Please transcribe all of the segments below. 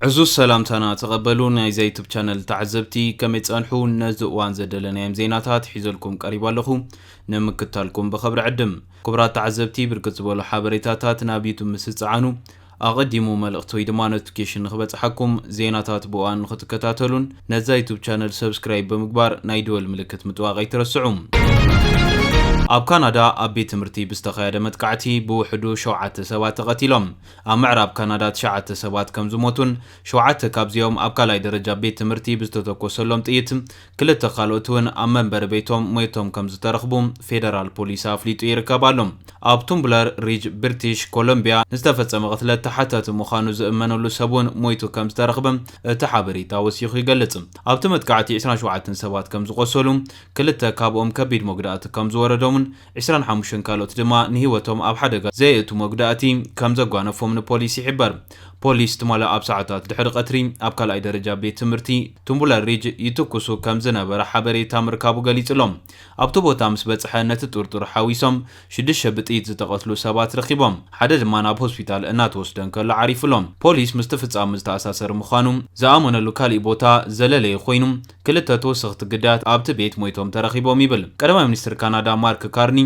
عزوز سلامتنا تقبلون ناي يوتيوب channel تعزبتي كم يتصنحو نزقوان زدلنا يم زيناتات حيزلكم قريبا لكم نمكتالكم بخبر عدم كبرات تعزبتي بركز بولو حابريتاتات نابيتو مستصعانو أقدموا ملقتو يدما نوتيفيكيشن نخبت حكم زيناتات بوان نختكتاتلون نزا يوتيوب channel سبسكرايب بمقبار نايدول ملكت متواغي ترسعوم ኣብ ካናዳ ኣብ ቤት ትምህርቲ ብዝተኻየደ መጥቃዕቲ ብውሕዱ 7 ሰባት ተቐቲሎም ኣብ ምዕራብ ካናዳ 9 ሰባት ከም ዝሞቱን 7 ካብዚኦም ኣብ ካልኣይ ደረጃ ቤት ትምህርቲ ብዝተተኮሰሎም ጥይት ክልተ ካልኦት እውን ኣብ መንበሪ ቤቶም ሞቶም ከም ዝተረኽቡ ፌደራል ፖሊስ ኣፍሊጡ ይርከብ ኣሎ ኣብ ቱምብለር ሪጅ ብሪቲሽ ኮሎምቢያ ንዝተፈጸመ ቅትለት ተሓታቲ ምዃኑ ዝእመነሉ ሰቡን ሞይቱ ከም ዝተረኽበ እቲ ሓበሬታ ወሲኹ ይገልጽ ኣብቲ መጥቃዕቲ 27 ሰባት ከም ዝቆሰሉ ክልተ ካብኦም ከቢድ መጉዳእቲ ከም ዝወረዶም 25 ካልኦት ድማ ንህይወቶም ኣብ ሓደጋ ዘየእቱ መጉዳእቲ ከም ዘጓነፎም ንፖሊስ ይሕበር ፖሊስ ትማላ ኣብ ሰዓታት ድሕሪ ቀትሪ ኣብ ካልኣይ ደረጃ ቤት ትምህርቲ ቱምብለር ሪጅ ይትኩሱ ከም ዝነበረ ሓበሬታ ምርካቡ ገሊጹሎም ኣብቲ ቦታ ምስ በጽሐ ነቲ ጥርጡር ሓዊሶም 6 ብጥይት ዝተቐትሉ ሰባት ረኺቦም ሓደ ድማ ናብ ሆስፒታል እናተወስደን ከሎ ዓሪፍሎም ፖሊስ ምስ ተፈጻሚ ዝተኣሳሰረ ምዃኑ ዝኣመነሉ ካልእ ቦታ ዘለለየ ኮይኑ ክልተ ተወሰኽቲ ግዳያት ኣብቲ ቤት ሞይቶም ተረኺቦም ይብል ቀዳማይ ሚኒስትር ካናዳ ማርክ ካርኒ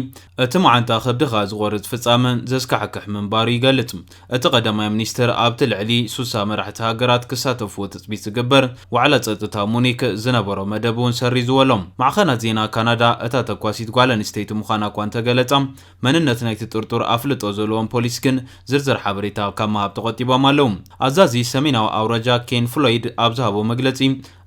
እቲ መዓንታ ከብድኻ ዝቆርጽ ፍጻመ ዘስካሕክሕ ምንባሩ ይገልጽ እቲ ቀዳማይ ሚኒስትር ኣብቲ ልዕሊ 60 መራሕቲ ሃገራት ክሳተፍዎ ተጽቢት ዝግበር ዋዕላ ጸጥታ ሙኒክ ዝነበሮ መደብ እውን ሰሪዝወሎም ማዕኸናት ዜና ካናዳ እታ ተኳሲት ጓል ኣንስተይቲ ምዃና እኳ እንተገለጸ መንነት ናይቲ ጥርጡር ኣፍልጦ ዘለዎም ፖሊስ ግን ዝርዝር ሓበሬታ ካብ ምሃብ ተቆጢቦም ኣለዉ ኣዛዚ ሰሜናዊ ኣውራጃ ኬን ፍሎይድ ኣብ ዝሃቦ መግለጺ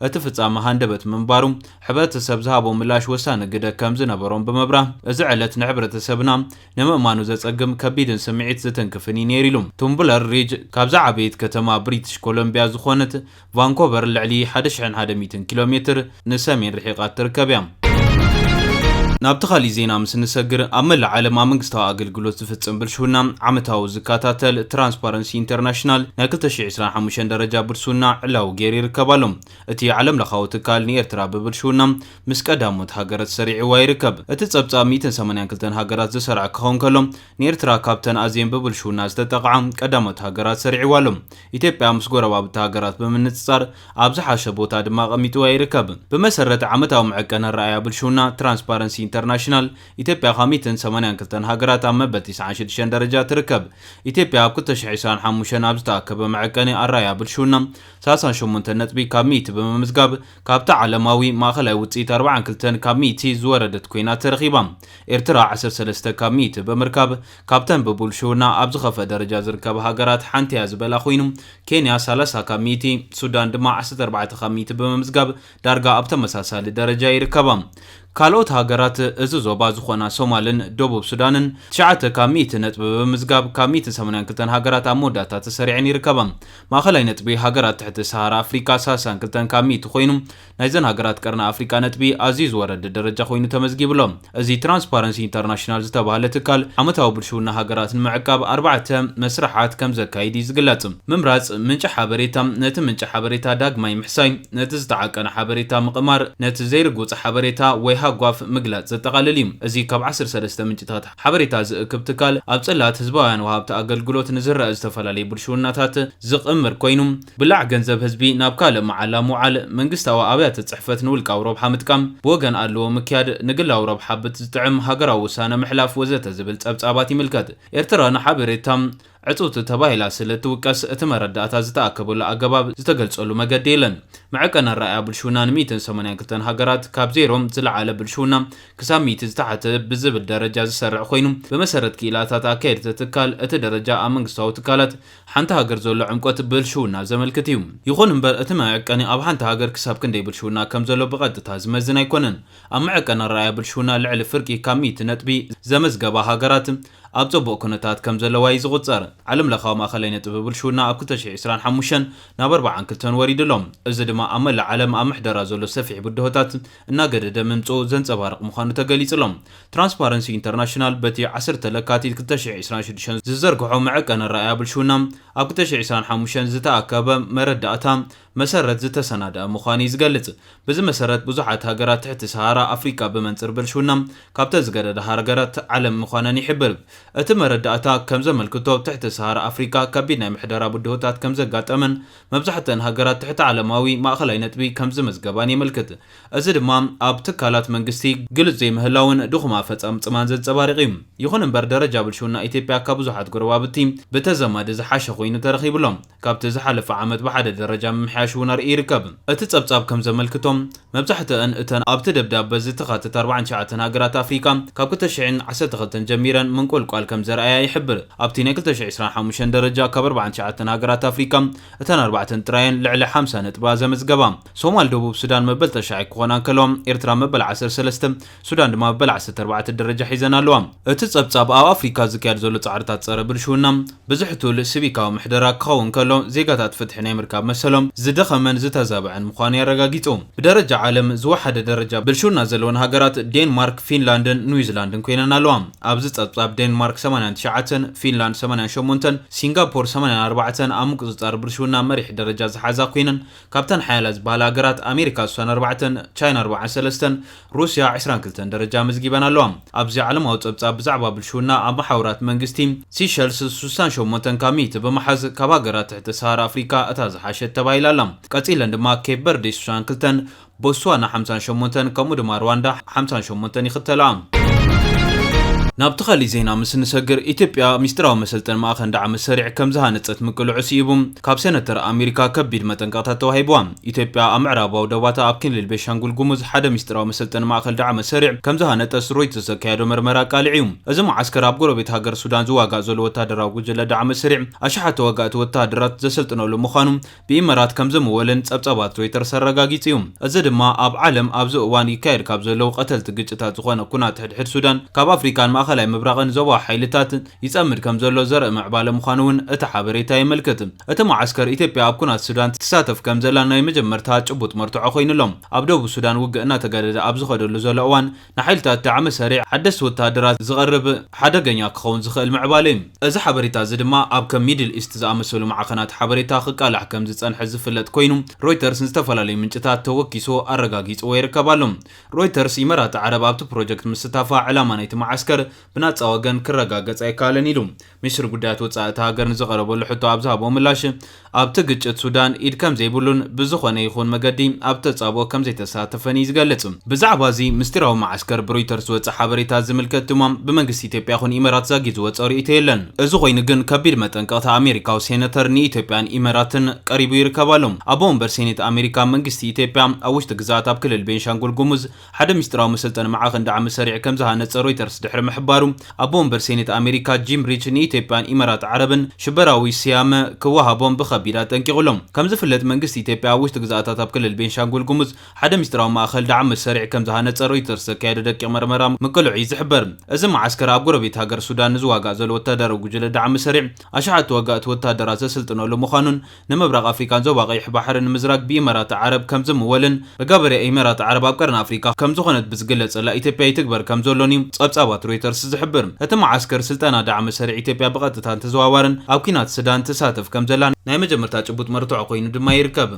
እቲ ፍጻመ ሃንደበት ምንባሩ ሕብረተሰብ ዝሃቦ ምላሽ ወሳኒ ግደ ከም ዝነበሮም ብምብራህ እዚ ዕለት ንሕብረተሰብና ንምእማኑ ዘጸግም ከቢድን ስምዒት ዝተንክፍን ነይሩ ኢሉ ቱምብለር ሪጅ ካብዛ ዓበይት ከተማ ብሪቲሽ ኮሎምቢያ ዝኾነት ቫንኮቨር ልዕሊ 1100 ኪሎ ሜትር ንሰሜን ርሒቓት ትርከብ እያ ናብቲ ኻሊእ ዜና ምስ ንሰግር ኣብ መላእ ዓለም ኣብ መንግስታዊ ኣገልግሎት ዝፍጽም ብልሹና ዓመታዊ ዝከታተል ትራንስፓረንሲ ኢንተርናሽናል ናይ 2025 ደረጃ ብልሹና ዕላው ገይሩ ይርከብ ኣሎ እቲ ዓለም ለኻዊ ትካል ንኤርትራ ብብልሹና ምስ ቀዳሞት ሃገራት ሰሪዕዋ ይርከብ እቲ ጸብጻብ 182 ሃገራት ዝሰርዕ ክኸውን ከሎ ንኤርትራ ካብተን ኣዝየን ብብልሹና ዝተጠቕዓ ቀዳሞት ሃገራት ሰሪዕዋ ኣሎ ኢትዮጵያ ምስ ጎረባብቲ ሃገራት ብምንጽጻር ኣብ ዝሓሸ ቦታ ድማ ቀሚጥዋ ይርከብ ብመሰረት ዓመታዊ መዐቀኒ ረኣያ ብልሹና ትራንስፓረንሲ ኢንተርናሽናል ኢትዮጵያ 182 ሃገራት ኣብ መበል 96 ደረጃ ትርከብ ኢትዮጵያ ኣብ 2025 ኣብ ዝተኣከበ መዐቀኒ ኣራያ ብልሹና 38 ነጥቢ ካብ 100 ብምምዝጋብ ካብቲ ዓለማዊ ማእኸላይ ውጽኢት 42 ካብ 100 ዝወረደት ኮይና ተረኺባ ኤርትራ 13 ካብ 100 ብምርካብ ካብተን ብብልሹና ኣብ ዝኸፈ ደረጃ ዝርከባ ሃገራት ሓንቲ እያ ዝበላ ኮይኑ ኬንያ 30 ካብ 100 ሱዳን ድማ 14 ካብ 100 ብምምዝጋብ ዳርጋ ኣብ ተመሳሳሊ ደረጃ ይርከባ ካልኦት ሃገራት እዚ ዞባ ዝኾና ሶማልን ደቡብ ሱዳንን 9 ካብ 100 ነጥቢ ብምዝጋብ ካብ 182 ሃገራት ኣብ መወዳእታ ተሰሪዐን ይርከባ ማእኸላይ ነጥቢ ሃገራት ትሕቲ ሰሃራ ኣፍሪካ 32 ካብ 100 ኮይኑ ናይዘን ሃገራት ቀርኒ ኣፍሪካ ነጥቢ ኣዝዩ ዝወረደ ደረጃ ኮይኑ ተመዝጊብሎም እዚ ትራንስፓረንሲ ኢንተርናሽናል ዝተባህለ ትካል ዓመታዊ ብልሹና ሃገራት ንምዕቃብ 4 መስራሓት ከም ዘካይድ ዝግለጽ ምምራጽ ምንጭ ሓበሬታ ነቲ ምንጭ ሓበሬታ ዳግማይ ምሕሳይ ነቲ ዝተዓቀነ ሓበሬታ ምቕማር ነቲ ዘይርጉጽ ሓበሬታ ወይ ሃጓፍ ምግላጽ ዘጠቓልል እዩ እዚ ካብ 13 ምንጭታት ሓበሬታ ዝእክብ ትካል ኣብ ጽላት ህዝባውያን ወሃብቲ ኣገልግሎት ንዝርአ ዝተፈላለዩ ብልሹናታት ዝቕምር ኮይኑ ብላዕ ገንዘብ ህዝቢ ናብ ካልእ መዓላ ምውዓል መንግስታዊ ኣብያተ ጽሕፈት ንውልቃዊ ረብሓ ምጥቃም ብወገን ኣለዎ ምክያድ ንግላዊ ረብሓ ብትጥዕም ሃገራዊ ውሳነ ምሕላፍ ወዘተ ዝብል ጸብጻባት ይምልከት ኤርትራ ንሓበሬታ ዕጡት ተባሂላ ስለትውቀስ እቲ መረዳእታ ዝተኣከበሉ ኣገባብ ዝተገልጸሉ መገዲ የለን መዐቀኒ ረኣያ ብልሹና ን182 ሃገራት ካብ ዜሮም ዝለዓለ ብልሹና ክሳብ 100 ዝተሓተ ብዝብል ደረጃ ዝሰርዕ ኮይኑ ብመሰረት ክኢላታት ኣካየድቲ ትካል እቲ ደረጃ ኣብ መንግስታዊ ትካላት ሓንቲ ሃገር ዘሎ ዕምቆት ብልሹና ዘመልክት እዩ ይኹን እምበር እቲ መዐቀኒ ኣብ ሓንቲ ሃገር ክሳብ ክንደይ ብልሹና ከም ዘሎ ብቐጥታ ዝመዝን ኣይኮነን ኣብ መዐቀኒ ረኣያ ብልሹና ልዕሊ ፍርቂ ካብ 100 ነጥቢ ዘመዝገባ ሃገራት ኣብ ጽቡቕ ኩነታት ከም ዘለዋ ይዝቑጸር ዓለም ለኻዊ ማእኸላይ ነጥቢ ብልሹና ኣብ 2025 ናብ 42 ወሪድሎም እዚ ድማ ኣብ መላእ ዓለም ኣብ ምሕደራ ዘሎ ሰፊሕ ብድሆታት እናገደደ ምምጽኡ ዘንጸባርቕ ምዃኑ ተገሊጹሎም ትራንስፓረንሲ ኢንተርናሽናል በቲ 10 ለካቲት 2026 ዝዘርግሖ መዐቀኒ ረኣያ ብልሹና ኣብ 2025 ዝተኣከበ መረዳእታ መሰረት ዝተሰናደአ ምዃኑ ይዝገልጽ በዚ መሰረት ብዙሓት ሃገራት ትሕቲ ሰሃራ ኣፍሪካ ብመንጽር ብልሹና ካብተን ዝገደዳ ሃገራት ዓለም ምዃነን ይሕብር እቲ መረዳእታ ከም ዘመልክቶ ትሕቲ ሰሃራ ኣፍሪካ ከቢድ ናይ ምሕደራ ብድሆታት ከም ዘጋጠመን መብዛሕትአን ሃገራት ትሕቲ ዓለማዊ ማእኸላይ ነጥቢ ከም ዝመዝገባን የመልክት። እዚ ድማ ኣብ ትካላት መንግስቲ ግልጽ ዘይምህላውን ድኹም ኣፈጻጽማን ዘንጸባርቕ እዩ። ይኹን እምበር ደረጃ ብልሹና ኢትዮጵያ ካብ ብዙሓት ጎረባብቲ ብተዘማዲ ዝሓሸ ኮይኑ ተረኺብሎም ካብቲ ዝሓለፈ ዓመት ብሓደ ደረጃ ምምሕያሽ እውን ኣርኢ ይርከብ። እቲ ጸብጻብ ከም ዘመልክቶም መብዛሕትአን እተን ኣብቲ ደብዳበ ዝተኻተት 49 ሃገራት ኣፍሪካ ካብ 2012 ጀሚረን ምንቁልቋል ከም ዘርኣያ ይሕብር። ኣብቲ ናይ 2025 ደረጃ ካብ 49 ሃገራት ኣፍሪካ እተን 4 ጥራየን ልዕሊ 50 ነጥባ ዘመዝገባ። ሶማል፣ ደቡብ ሱዳን መበል 9 ክኾና ከለዋ ኤርትራ መበል 13 ሱዳን ድማ መበል 14 ደረጃ ሒዘን ኣለዋ። እቲ ጸብጻብ ኣብ ኣፍሪካ ዝካየድ ዘሎ ጻዕርታት ጸረ ብልሹና ብዝሕቱል ሲቪካዊ ምሕደራ ክኸውን ከሎ ዜጋታት ፍትሒ ናይ ምርካብ መሰሎም ዝደኸመን ዝተዛብዐን ምዃኑ የረጋጊጹ። ብደረጃ ዓለም ዝወሓደ ደረጃ ብልሹና ዘለወን ሃገራት ዴንማርክ፣ ፊንላንድን ኒውዚላንድን ኮይነን ኣለዋ። ኣብዚ ጸብጻብ ዴንማርክ 89፣ ፊንላንድ 88፣ ሲንጋፖር 84 ኣብ ምቁጽጻር ብልሹና መሪሕ ደረጃ ዝሓዛ ኮይነን ካብተን ሓያላ ዝበሃላ ሃገራት ኣሜሪካ 64፣ ቻይና 43፣ ሩስያ 22 ደረጃ መዝጊበን ኣለዋ። ኣብዚ ዓለማዊ ጸብጻብ ብዛዕባ ብልሹና ኣብ ማሕበራት መንግስቲ ሲሸልስ 68 ካብ 100 ብምሓዝ ካብ ሃገራት ትሕቲ ሰሃራ ኣፍሪካ እታ ዝሓሸት ተባሂላ ኣላ። ቀጺለን ድማ ኬፕ ቨርዲ 62፣ ቦትስዋና 58 ከምኡ ድማ ሩዋንዳ 58 ይኽተላ። ናብ ተኻሊ ዜና ምስ ንሰግር ኢትዮጵያ ሚስጥራዊ መሰልጠን ማእኸል ዳዕሚ ሰሪዕ ከም ዝሃነጸት ምቅልዑ ሲኢቡ ካብ ሴነተር ኣሜሪካ ከቢድ መጠንቀቕታት ተዋሂብዋ። ኢትዮጵያ ኣብ ምዕራባዊ ደቡባታ ኣብ ክልል ቤንሻንጉል ጉሙዝ ሓደ ሚስጥራዊ መሰልጠን ማእኸል ዳዕሚ ሰሪዕ ከም ዝሃነጠስ ሮይተርስ ዘካየዶ መርመራ ቃልዕ እዩ። እዚ መዓስከር ኣብ ጎረቤት ሃገር ሱዳን ዝዋጋእ ዘሎ ወታደራዊ ጉጅለ ዳዕሚ ሰሪዕ ኣሽሓተ ወጋእቲ ወታደራት ዘሰልጥነሉ ምዃኑ ብኢማራት ከም ዝምወልን ጸብጻባት ሮይተርስ ኣረጋጊጹ እዩ። እዚ ድማ ኣብ ዓለም ኣብዚ እዋን ይካየድ ካብ ዘለው ቀተልቲ ግጭታት ዝኾነ ኩናት ሕድሕድ ሱዳን ካብ ኣፍሪካን ማእኸላይ ምብራቕን ዞባ ሓይልታት ይጸምድ ከም ዘሎ ዘርኢ ምዕባለ ምዃኑ እውን እቲ ሓበሬታ የመልክት። እቲ መዓስከር ኢትዮጵያ ኣብ ኩናት ሱዳን ትሳተፍ ከም ዘላ ናይ መጀመርታ ጭቡጥ መርትዖ ኮይኑሎም ኣብ ደቡብ ሱዳን ውግእ እናተገደደ ኣብ ዝኸደሉ ዘሎ እዋን ንሓይልታት ዳዕሚ ሰሪዕ ሓደስቲ ወታደራት ዝቐርብ ሓደገኛ ክኸውን ዝኽእል ምዕባለ እዩ። እዚ ሓበሬታ እዚ ድማ ኣብ ከም ሚድል ኢስት ዝኣመሰሉ ማዕኸናት ሓበሬታ ክቃላሕ ከም ዝጸንሐ ዝፍለጥ ኮይኑ ሮይተርስ ዝተፈላለዩ ምንጭታት ተወኪሶ ኣረጋጊጽዎ ይርከብ ኣሎ። ሮይተርስ ኢማራት ዓረብ ኣብቲ ፕሮጀክት ምስታፋ ዕላማ ናይቲ መዓስከር ብናጻ ወገን ክረጋገጽ ኣይከኣለን ኢሉ። ሚኒስትሪ ጉዳያት ወጻኢታ ሃገር ንዝቐረበሉ ሕቶ ኣብ ዝሃቦ ምላሽ ኣብቲ ግጭት ሱዳን ኢድ ከም ዘይብሉን ብዝኾነ ይኹን መገዲ ኣብ ተጻብኦ ከም ዘይተሳተፈን ይዝገልጽ። ብዛዕባ እዚ ምስጢራዊ መዓስከር ብሮይተርስ ዝወፅእ ሓበሬታ ዝምልከት ድማ ብመንግስቲ ኢትዮጵያ ይኹን ኢማራት ዛጊ ዝወፅኦ ርእይቶ የለን። እዚ ኮይኑ ግን ከቢድ መጠንቀቕታ ኣሜሪካዊ ሴነተር ንኢትዮጵያን ኢማራትን ቀሪቡ ይርከብ ኣሎ። ኣብ ወንበር ሴኔት ኣሜሪካ መንግስቲ ኢትዮጵያ ኣብ ውሽጢ ግዛት ኣብ ክልል ቤንሻንጉል ጉሙዝ ሓደ ምስጢራዊ መሰልጠኒ ማዕኸን ዳዕሚ ሰሪዕ ከም ዝሃነጸ ሮይተርስ ድሕሪ ምሕባሩ ኣብ ወንበር ሴኔት ኣሜሪካ ጂም ሪች ንኢትዮጵያን ኢማራት ዓረብን ሽበራዊ ስያመ ክወሃቦም ብከቢድ ኣጠንቂቑሎም። ከም ዝፍለጥ መንግስቲ ኢትዮጵያ ኣብ ውሽጢ ግዛታት ኣብ ክልል ቤንሻንጉል ጉሙዝ ሓደ ምስጢራዊ ማእኸል ዳዕሚ ሰሪዕ ከም ዝሃነጸ ሮይተርስ ዘካየደ ደቂቕ መርመራ ምቅልዑ ዝሕበር። እዚ መዓስከር ኣብ ጎረቤት ሃገር ሱዳን ንዝዋጋእ ዘሎ ወታደራዊ ጉጅለ ዳዕሚ ሰሪዕ ኣሽሓት ወጋእቲ ወታደራት ዘሰልጥነሉ ምዃኑን ንምብራቕ ኣፍሪካን ዞባ ቀይሕ ባሕርን ንምዝራግ ብኢማራት ዓረብ ከም ዝምወልን ብጋበርያ ኢማራት ዓረብ ኣብ ቀረን ኣፍሪካ ከም ዝኾነት ብዝግለጸላ ኢትዮጵያ ይትግበር ከም ዘሎን እዩ ጸብጻባት ሮይተርስ ዝሕብር። እቲ መዓስከር ስልጠና ዳዕሚ ሰሪዕ ኢትዮጵያ ብቐጥታን ተዘዋዋርን ኣብ ኩናት ሱዳን ትሳተፍ ከም ዘላ ናይ መጀመርታ ጭቡጥ መርትዖ ኮይኑ ድማ ይርከብ።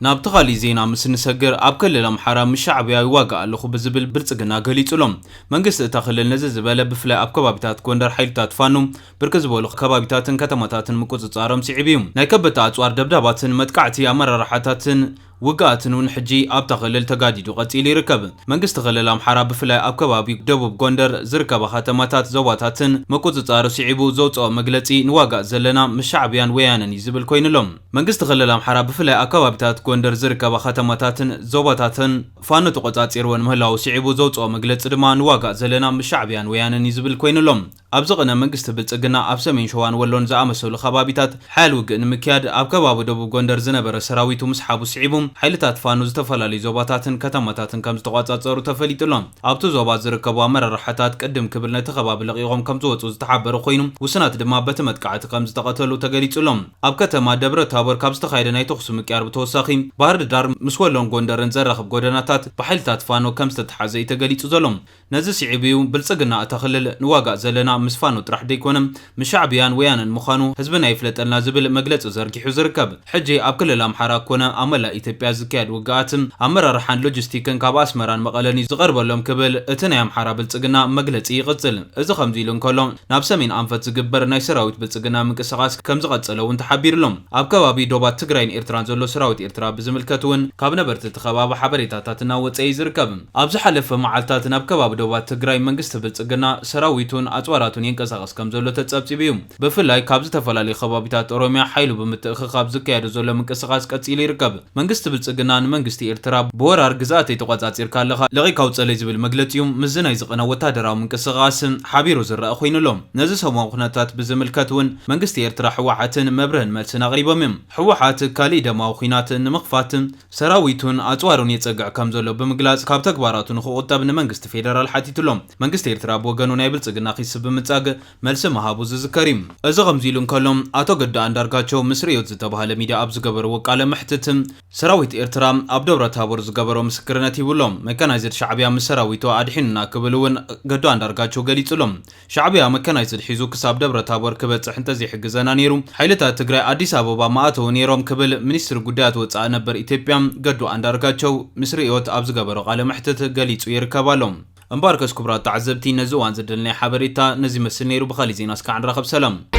ናብ ተኻሊ ዜና ምስ ንሰግር ኣብ ክልል ኣምሓራ ምሻዕብያ ይዋጋእ ኣለኹ ብዝብል ብልጽግና ገሊጹሎም። መንግስቲ እታ ክልል ነዚ ዝበለ ብፍላይ ኣብ ከባቢታት ጎንደር ሓይልታት ፋኖ ብርኪ ዝበሉ ከባቢታትን ከተማታትን ምቁጽጻሮም ሲዒብ እዩ። ናይ ከበታ ኣጽዋር ደብዳባትን መጥቃዕቲ ኣመራርሓታትን ውጋኣትን እውን ሕጂ ኣብታ ክልል ተጋዲዱ ቀጺሉ ይርከብ። መንግስቲ ክልል ኣምሓራ ብፍላይ ኣብ ከባቢ ደቡብ ጎንደር ዝርከባ ከተማታት ዞባታትን ምቁጽጻር ሲዒቡ ዘውፅኦ መግለጺ ንዋጋእ ዘለና ምሻዕብያን ወያነን እዩ ዝብል ኮይኑሎም። መንግስቲ ክልል ኣምሓራ ብፍላይ ኣብ ከባቢታት ጎንደር ዝርከባ ከተማታትን ዞባታትን ፋኖ ተቆጻጺርዎን ምህላው ሲዒቡ ዘውፅኦ መግለጺ ድማ ንዋጋእ ዘለና ምሻዕብያን ወያነን እዩ ዝብል ኮይኑሎም። ኣብዚ ቅነ መንግስቲ ብልጽግና ኣብ ሰሜን ሸዋን ወሎን ዝኣመሰሉ ከባቢታት ሓያል ውግእ ንምክያድ ኣብ ከባቢ ደቡብ ጎንደር ዝነበረ ሰራዊቱ ምስሓቡ ሲዒቡ ሓይልታት ፋኖ ዝተፈላለዩ ዞባታትን ከተማታትን ከም ዝተቆጻጸሩ ተፈሊጡሎም። ኣብቲ ዞባ ዝርከቡ ኣመራርሓታት ቅድም ክብል ነቲ ከባቢ ለቂቖም ከም ዝወፁ ዝተሓበረ ኮይኑ ውስናት ድማ በቲ መጥቃዕቲ ከም ዝተቐተሉ ተገሊጹሎም። ኣብ ከተማ ደብረ ታቦር ካብ ዝተኻየደ ናይ ተኹሲ ምቅያር ብተወሳኺ ባህር ዳር ምስ ወሎን ጎንደርን ዘራኽብ ጎደናታት ብሓይልታት ፋኖ ከም ዝተተሓዘ እዩ ተገሊጹ ዘሎም። ነዚ ሲዒብ እዩ ብልጽግና እታ ክልል ንዋጋእ ዘለና ምስ ፋኖ ጥራሕ ደይኮነም ምሻዕብያን ወያነን ምዃኑ ህዝብና ይፍለጠልና ዝብል መግለጺ ዘርጊሑ ዝርከብ። ሕጂ ኣብ ክልል ኣምሓራ ኮነ ኣብ መላእ ኢትዮጵያ ኢትዮጵያ ዝካየድ ውግኣት ኣመራርሓን ሎጂስቲክን ካብ ኣስመራን መቐለን ዝቐርበሎም ክብል እቲ ናይ ኣምሓራ ብልጽግና መግለጺ ይቕጽል። እዚ ከምዚ ኢሉ እንከሎ ናብ ሰሜን ኣንፈት ዝግበር ናይ ሰራዊት ብልጽግና ምንቅስቓስ ከም ዝቐጸለ እውን ተሓቢሩሎም። ኣብ ከባቢ ዶባት ትግራይን ኤርትራን ዘሎ ሰራዊት ኤርትራ ብዝምልከት እውን ካብ ነበርቲ እቲ ከባቢ ሓበሬታታት እናወፀ ዝርከብ። ኣብ ዝሓለፈ መዓልታት ናብ ከባቢ ዶባት ትግራይ መንግስቲ ብልጽግና ሰራዊቱን ኣጽዋራቱን ይንቀሳቐስ ከም ዘሎ ተጸብጺቡ እዩ። ብፍላይ ካብ ዝተፈላለዩ ከባቢታት ኦሮሚያ ሓይሉ ብምትእኽኻብ ዝካየድ ዘሎ ምንቅስቓስ ቀጺሉ ይርከብ። መንግስቲ ብልጽግና ንመንግስቲ ኤርትራ ብወራር ግዛኣተይ ተቆጻጺርካ ኣለኻ ለቒካ ውፀለይ ዝብል መግለጺ እዩ ምስ ናይ ዝቐነ ወታደራዊ ምንቅስቓስ ሓቢሩ ዝረአ ኮይኑሎም። ነዚ ሰሞን ኩነታት ብዝምልከት እውን መንግስቲ ኤርትራ ሕወሓትን መብርህን መልስን ኣቕሪቦም እዮም። ሕወሓት ካሊእ ደማዊ ኩናት ንምኽፋት ሰራዊቱን ኣጽዋሩን የጸግዕ ከም ዘሎ ብምግላጽ ካብ ተግባራቱ ንኽቁጠብ ንመንግስቲ ፌደራል ሓቲቱሎም። መንግስቲ ኤርትራ ብወገኑ ናይ ብልጽግና ኺስ ብምጻግ መልሲ መሃቡ ዝዝከር እዩ። እዚ ከምዚ ኢሉ እንከሎም ኣቶ ገዱ አንዳርጋቸው ምስ ርዮት ዝተባሃለ ሚድያ ኣብ ዝገበርዎ ቃለ መሕትት ሰራዊት ኤርትራ ኣብ ደብረ ታቦር ዝገበሮ ምስክርነት ይብሎም። መካናይዝድ ሻዕብያ ምስ ሰራዊቱ ኣድሒኑና ክብል እውን ገዱ አንዳርጋቸው ገሊጹሎም። ሻዕብያ መካናይዝድ ሒዙ ክሳብ ደብረ ታቦር ክበጽሕ እንተዘይሕግዘና ነይሩ ሓይልታት ትግራይ አዲስ አበባ ማእተው ነይሮም ክብል ሚኒስትር ጉዳያት ወጻኢ ነበር ኢትዮጵያ ገዱ አንዳርጋቸው ምስ ርዮት ኣብ ዝገበሮ ቃለ መሕትት ገሊጹ ይርከባሎም። እምባርከስ ክቡራት ተዓዘብቲ ነዚ እዋን ዝደልናይ ሓበሬታ ነዚ መስል ነይሩ። ብኻሊእ ዜና እስካዕ ንራኸብ ሰላም።